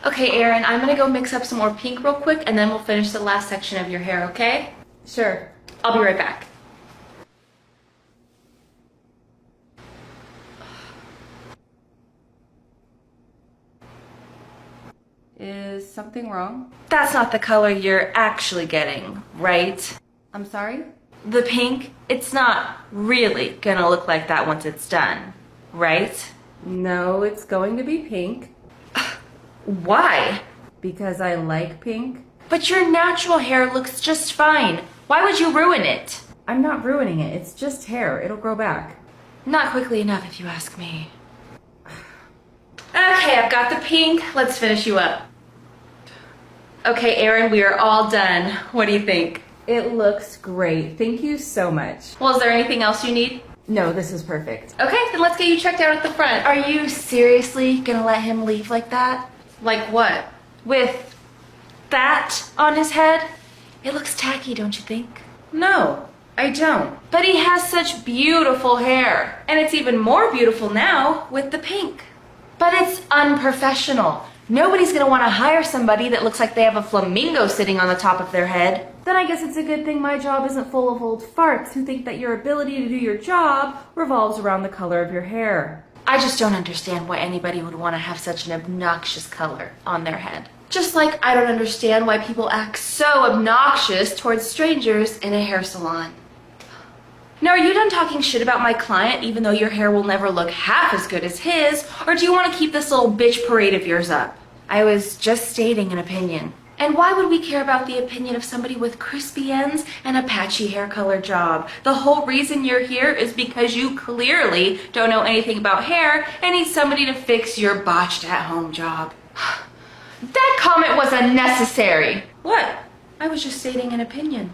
Okay, Erin, I'm gonna go mix up some more pink real quick and then we'll finish the last section of your hair, okay? Sure. I'll be right back. Is something wrong? That's not the color you're actually getting, right? I'm sorry? The pink, it's not really gonna look like that once it's done, right? No, it's going to be pink. Why? Because I like pink. But your natural hair looks just fine. Why would you ruin it? I'm not ruining it. It's just hair. It'll grow back. Not quickly enough, if you ask me. Okay, I've got the pink. Let's finish you up. Okay, Erin, we are all done. What do you think? It looks great. Thank you so much. Well, is there anything else you need? No, this is perfect. Okay, then let's get you checked out at the front. Are you seriously gonna let him leave like that? Like what? With that on his head? It looks tacky, don't you think? No, I don't. But he has such beautiful hair. And it's even more beautiful now with the pink. But it's unprofessional. Nobody's gonna wanna hire somebody that looks like they have a flamingo sitting on the top of their head. Then I guess it's a good thing my job isn't full of old farts who think that your ability to do your job revolves around the color of your hair. I just don't understand why anybody would want to have such an obnoxious color on their head. Just like I don't understand why people act so obnoxious towards strangers in a hair salon. Now, are you done talking shit about my client even though your hair will never look half as good as his? Or do you want to keep this little bitch parade of yours up? I was just stating an opinion. And why would we care about the opinion of somebody with crispy ends and a patchy hair color job? The whole reason you're here is because you clearly don't know anything about hair and need somebody to fix your botched at-home job. That comment was unnecessary. What? I was just stating an opinion.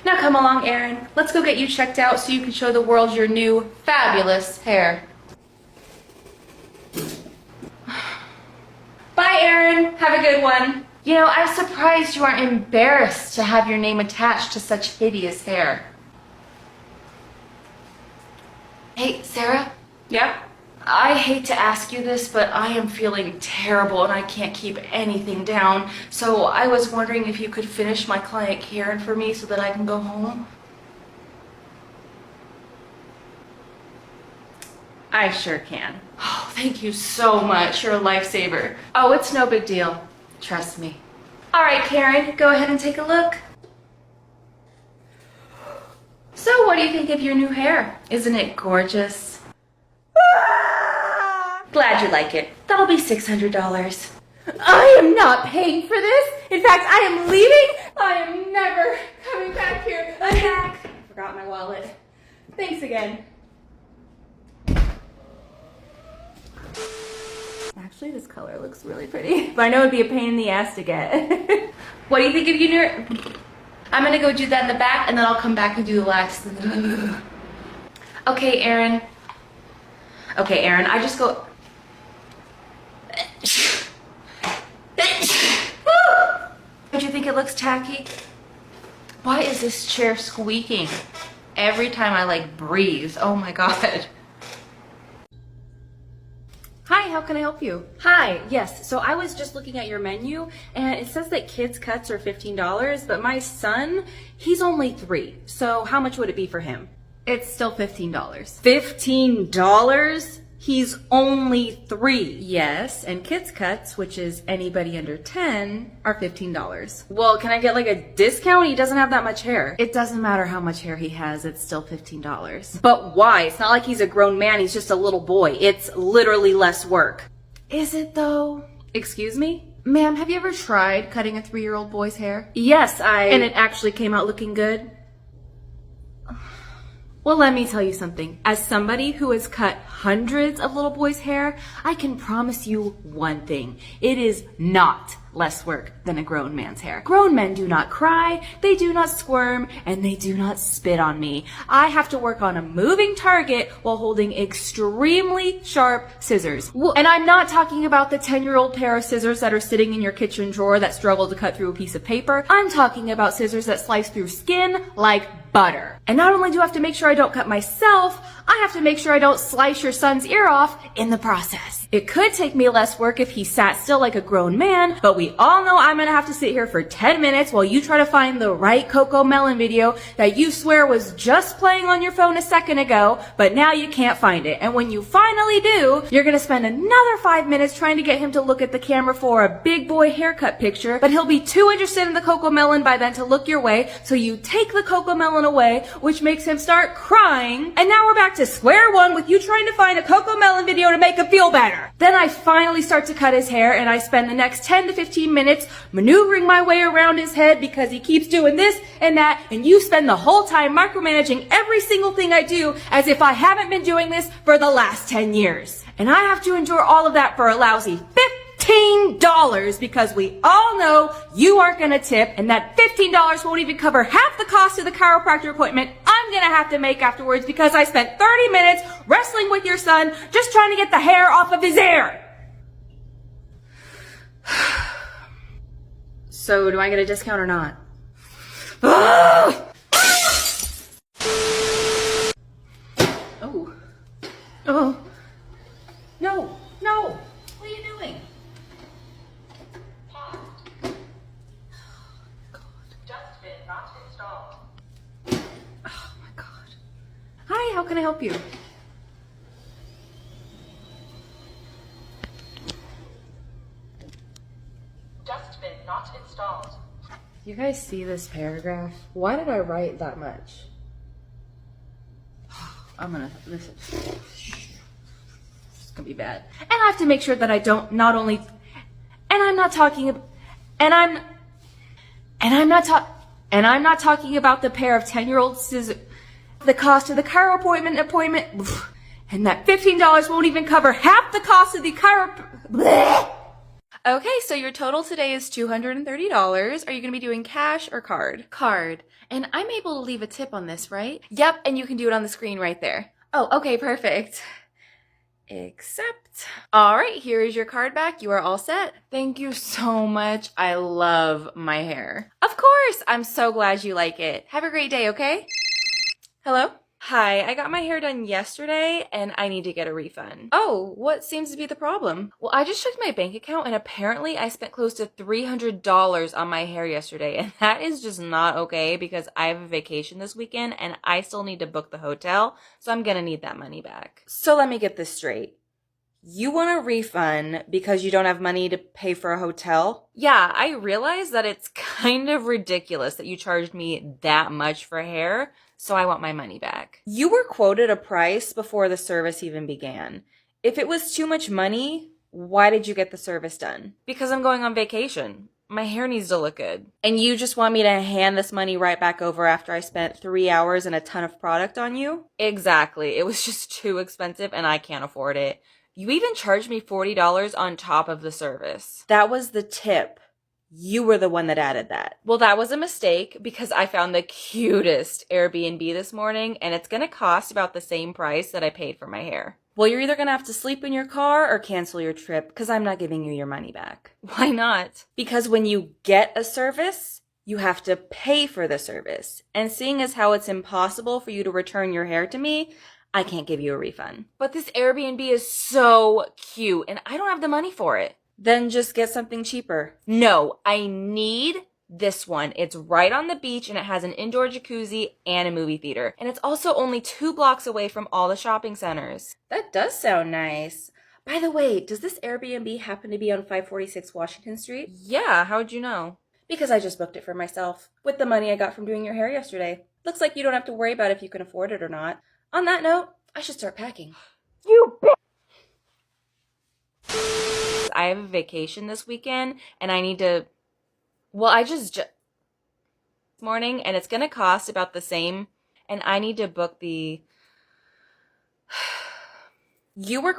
Now come along, Erin. Let's go get you checked out so you can show the world your new, fabulous hair. Bye, Erin. Have a good one. You know, I'm surprised you aren't embarrassed to have your name attached to such hideous hair. Hey, Sarah? Yep. I hate to ask you this, but I am feeling terrible and I can't keep anything down. So I was wondering if you could finish my client Karen for me so that I can go home. I sure can. Oh, thank you so much. You're a lifesaver. Oh, it's no big deal. Trust me. All right, Karen, go ahead and take a look. So what do you think of your new hair? Isn't it gorgeous? Glad you like it. That'll be $600. I am not paying for this. In fact, I am leaving. I am never coming back here. I'm back. I forgot my wallet. Thanks again. Actually, this color looks really pretty. But I know it'd be a pain in the ass to get. What do you think of your new... I'm gonna go do that in the back and then I'll come back and do the last. Okay, Erin. Okay, Erin, I just go... Don't you think it looks tacky? Why is this chair squeaking every time I breathe? Oh my god. Hi, how can I help you? Hi, yes. So I was just looking at your menu and it says that kids cuts are $15, but my son, he's only 3. So how much would it be for him? It's still $15. $15? He's only 3. Yes, and kids cuts, which is anybody under 10, are $15. Well, can I get a discount? He doesn't have that much hair. It doesn't matter how much hair he has, it's still $15. But why? It's not like he's a grown man, he's just a little boy. It's literally less work. Is it though? Excuse me? Ma'am, have you ever tried cutting a 3-year-old boy's hair? Yes, And it actually came out looking good? Well, let me tell you something. As somebody who has cut hundreds of little boys' hair, I can promise you one thing. It is not less work than a grown man's hair. Grown men do not cry, they do not squirm, and they do not spit on me. I have to work on a moving target while holding extremely sharp scissors. And I'm not talking about the 10-year-old pair of scissors that are sitting in your kitchen drawer that struggle to cut through a piece of paper. I'm talking about scissors that slice through skin like butter. And not only do I have to make sure I don't cut myself, I have to make sure I don't slice your son's ear off in the process. It could take me less work if he sat still like a grown man, but we all know I'm gonna have to sit here for 10 minutes while you try to find the right Coco Melon video that you swear was just playing on your phone a second ago, but now you can't find it. And when you finally do, you're gonna spend another 5 minutes trying to get him to look at the camera for a big boy haircut picture, but he'll be too interested in the Coco Melon by then to look your way, so you take the Coco Melon away, which makes him start crying, and now we're back to square one with you trying to find a Coco Melon video to make him feel better. Then I finally start to cut his hair, and I spend the next 10 to 15 minutes maneuvering my way around his head because he keeps doing this and that, and you spend the whole time micromanaging every single thing I do as if I haven't been doing this for the last 10 years. And I have to endure all of that for a lousy $15 because we all know you aren't going to tip, and that $15 won't even cover half the cost of the chiropractor appointment I'm going to have to make afterwards because I spent 30 minutes wrestling with your son just trying to get the hair off of his ear. So do I get a discount or not? Oh. Oh. No. No. What are you doing? Oh my God. Hi, how can I help you? Dustbin not installed. You guys see this paragraph? Why did I write that much? I'm gonna, this is, it's gonna be bad. And I have to make sure that I don't not only, and I'm not talking about the pair of 10-year-old scissors, the cost of the chiro appointment, and that $15 won't even cover half the cost of the chiro. Okay, so your total today is $230. Are you going to be doing cash or card? Card. And I'm able to leave a tip on this, right? Yep, and you can do it on the screen right there. Oh, okay, perfect. Accept. All right, here is your card back. You are all set. Thank you so much. I love my hair. Of course, I'm so glad you like it. Have a great day, okay? Hello? Hi, I got my hair done yesterday and I need to get a refund. Oh, what seems to be the problem? Well, I just checked my bank account and apparently I spent close to $300 on my hair yesterday, and that is just not okay because I have a vacation this weekend and I still need to book the hotel, so I'm gonna need that money back. So let me get this straight. You want a refund because you don't have money to pay for a hotel? Yeah, I realize that it's kind of ridiculous that you charged me that much for hair, so I want my money back. You were quoted a price before the service even began. If it was too much money, why did you get the service done? Because I'm going on vacation. My hair needs to look good. And you just want me to hand this money right back over after I spent 3 hours and a ton of product on you? Exactly. It was just too expensive and I can't afford it. You even charged me $40 on top of the service. That was the tip. You were the one that added that. Well, that was a mistake because I found the cutest Airbnb this morning and it's gonna cost about the same price that I paid for my hair. Well, you're either gonna have to sleep in your car or cancel your trip because I'm not giving you your money back. Why not? Because when you get a service, you have to pay for the service. And seeing as how it's impossible for you to return your hair to me, I can't give you a refund. But this Airbnb is so cute and I don't have the money for it. Then just get something cheaper. No, I need this one. It's right on the beach and it has an indoor jacuzzi and a movie theater. And it's also only 2 blocks away from all the shopping centers. That does sound nice. By the way, does this Airbnb happen to be on 546 Washington Street? Yeah, how'd you know? Because I just booked it for myself with the money I got from doing your hair yesterday. Looks like you don't have to worry about if you can afford it or not. On that note, I should start packing. You bitch! I have a vacation this weekend and I need to, well, I just this morning and it's going to cost about the same and I need to book the, you were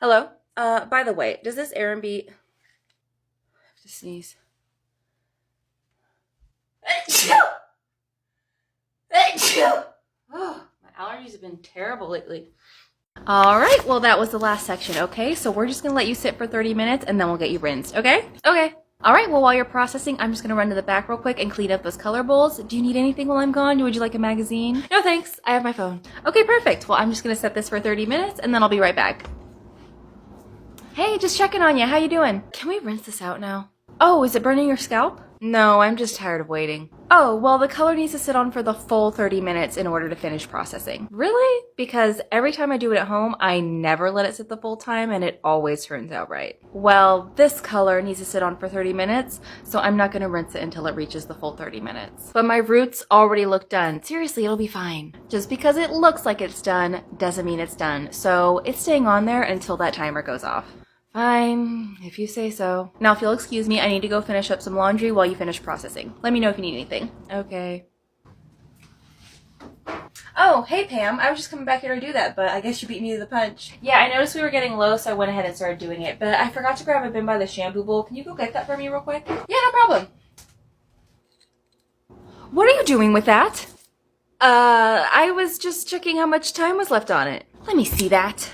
Hello? By the way, does this Airbnb, I have to sneeze. Oh, my allergies have been terrible lately. All right, well, that was the last section, okay? So we're just gonna let you sit for 30 minutes and then we'll get you rinsed, okay? Okay. All right, well, while you're processing, I'm just gonna run to the back real quick and clean up those color bowls. Do you need anything while I'm gone? Would you like a magazine? No, thanks. I have my phone. Okay, perfect. Well, I'm just gonna set this for 30 minutes and then I'll be right back. Hey, just checking on you. How you doing? Can we rinse this out now? Oh, is it burning your scalp? No, I'm just tired of waiting. Oh, well, the color needs to sit on for the full 30 minutes in order to finish processing. Really? Because every time I do it at home, I never let it sit the full time and it always turns out right. Well, this color needs to sit on for 30 minutes, so I'm not gonna rinse it until it reaches the full 30 minutes. But my roots already look done. Seriously, it'll be fine. Just because it looks like it's done doesn't mean it's done, so it's staying on there until that timer goes off. Fine, if you say so. Now, if you'll excuse me, I need to go finish up some laundry while you finish processing. Let me know if you need anything. Okay. Oh, hey Pam, I was just coming back here to do that, but I guess you beat me to the punch. Yeah, I noticed we were getting low, so I went ahead and started doing it, but I forgot to grab a bin by the shampoo bowl. Can you go get that for me real quick? Yeah, no problem. What are you doing with that? I was just checking how much time was left on it. Let me see that.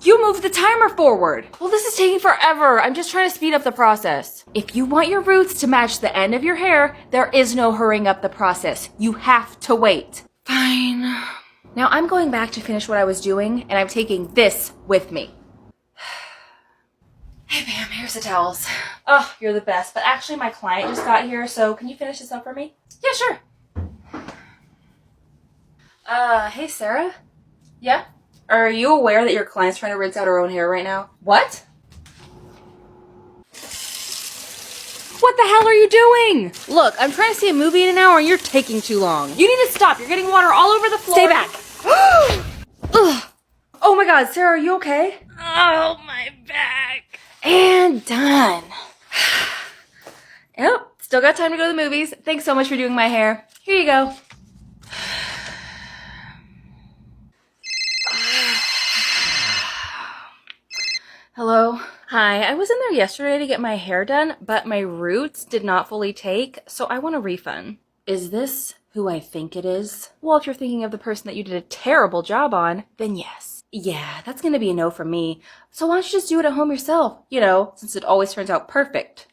You moved the timer forward. Well, this is taking forever. I'm just trying to speed up the process. If you want your roots to match the end of your hair, there is no hurrying up the process. You have to wait. Fine. Now I'm going back to finish what I was doing, and I'm taking this with me. Hey, Pam, here's the towels. Oh, you're the best. But actually, my client just got here, so can you finish this up for me? Yeah, sure. Hey, Sarah? Yeah? Are you aware that your client's trying to rinse out her own hair right now? What? What the hell are you doing? Look, I'm trying to see a movie in an hour and you're taking too long. You need to stop. You're getting water all over the floor. Stay back. Ugh. Oh my God, Sarah, are you okay? Oh, my back. And done. Yep, still got time to go to the movies. Thanks so much for doing my hair. Here you go. Hello? Hi, I was in there yesterday to get my hair done, but my roots did not fully take, so I want a refund. Is this who I think it is? Well, if you're thinking of the person that you did a terrible job on, then yes. Yeah, that's gonna be a no from me. So why don't you just do it at home yourself? You know, since it always turns out perfect.